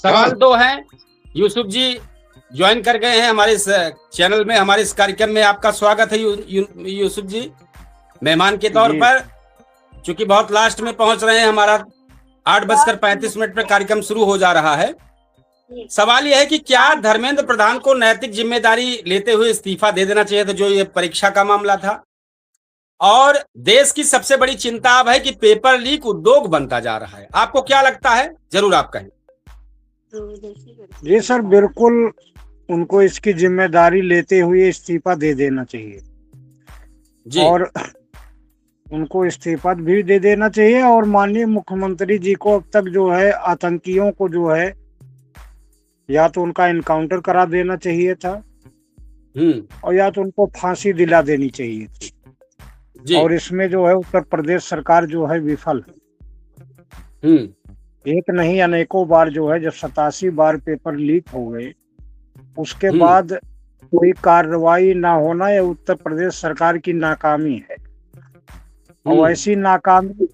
सवाल दो हैं। यूसुफ जी ज्वाइन कर गए हैं हमारे इस चैनल में, हमारे इस कार्यक्रम में आपका स्वागत है यूसुफ जी, मेहमान के तौर पर। चूंकि बहुत लास्ट में पहुंच रहे हैं, हमारा 8:35 पर कार्यक्रम शुरू हो जा रहा है। सवाल यह है कि क्या धर्मेंद्र प्रधान को नैतिक जिम्मेदारी लेते हुए इस्तीफा दे देना चाहिए था, जो ये परीक्षा का मामला था? और देश की सबसे बड़ी चिंता अब है कि पेपर लीक उद्योग बनता जा रहा है। आपको क्या लगता है, जरूर आप कहें। जी सर, बिल्कुल उनको इसकी जिम्मेदारी लेते हुए इस्तीफा दे देना चाहिए जी। और उनको इस्तीफा भी दे देना चाहिए। और माननीय मुख्यमंत्री जी को अब तक जो है आतंकियों को जो है या तो उनका इनकाउंटर करा देना चाहिए था और या तो उनको फांसी दिला देनी चाहिए थी जी। और इसमें जो है उत्तर प्रदेश सरकार जो है विफल है। एक नहीं अनेकों बार जो है, जब 87 बार पेपर लीक हो गए उसके बाद कोई कार्रवाई ना होना, यह उत्तर प्रदेश सरकार की नाकामी है। और ऐसी नाकामी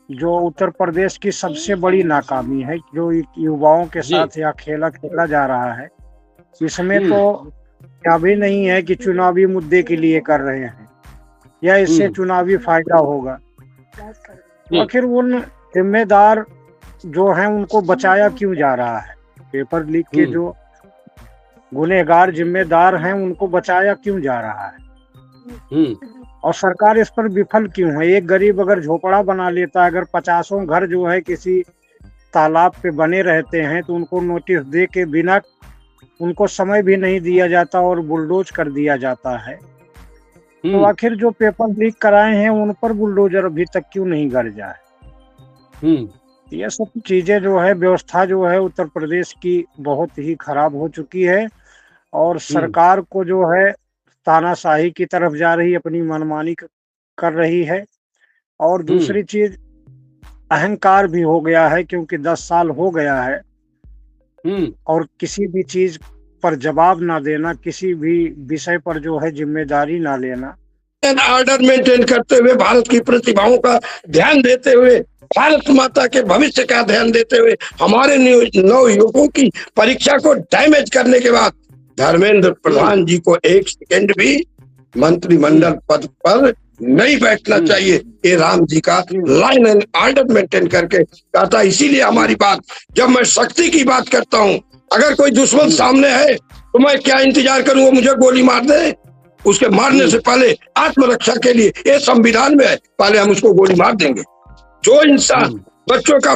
जो उत्तर प्रदेश की सबसे बड़ी नाकामी है, जो युवाओं के साथ या खेला जा रहा है, इसमें तो क्या भी नहीं है कि चुनावी मुद्दे के लिए कर रहे हैं या इससे चुनावी फायदा होगा। आखिर उन जिम्मेदार जो हैं उनको बचाया क्यों जा रहा है? पेपर लीक के जो गुनहगार जिम्मेदार हैं उनको बचाया क्यों जा रहा है? और सरकार इस पर विफल क्यों है? एक गरीब अगर झोपड़ा बना लेता है, अगर 50 घर जो है किसी तालाब पे बने रहते हैं, तो उनको नोटिस दे के बिना उनको समय भी नहीं दिया जाता और बुलडोज कर दिया जाता है। तो आखिर जो पेपर लीक कराए हैं उन पर बुलडोजर अभी तक क्यों नहीं गरजा है? ये सब चीजें जो है, व्यवस्था जो है उत्तर प्रदेश की बहुत ही खराब हो चुकी है और सरकार को जो है तानाशाही की तरफ जा रही, अपनी मनमानी कर रही है। और दूसरी चीज, अहंकार भी हो गया है, क्योंकि 10 साल हो गया है और किसी भी चीज पर जवाब ना देना, किसी भी विषय पर जो है जिम्मेदारी ना लेना। ऑर्डर मेंटेन करते हुए, भारत की प्रतिभाओं का ध्यान देते हुए, भारत माता के भविष्य का ध्यान देते हुए, हमारे नव युवकों की परीक्षा को डैमेज करने के बाद धर्मेंद्र प्रधान जी को एक सेकंड भी मंत्रिमंडल पद पर नहीं बैठना चाहिए। ये राम जी का लाइन एंड ऑर्डर मेंटेन करके कहता। इसीलिए हमारी बात, जब मैं शक्ति की बात करता हूँ, अगर कोई दुश्मन सामने है तो मैं क्या इंतजार करूँ वो मुझे गोली मार दे? उसके मारने से पहले आत्मरक्षा के लिए ये संविधान में है, पहले हम उसको गोली मार देंगे। जो इंसान बच्चों का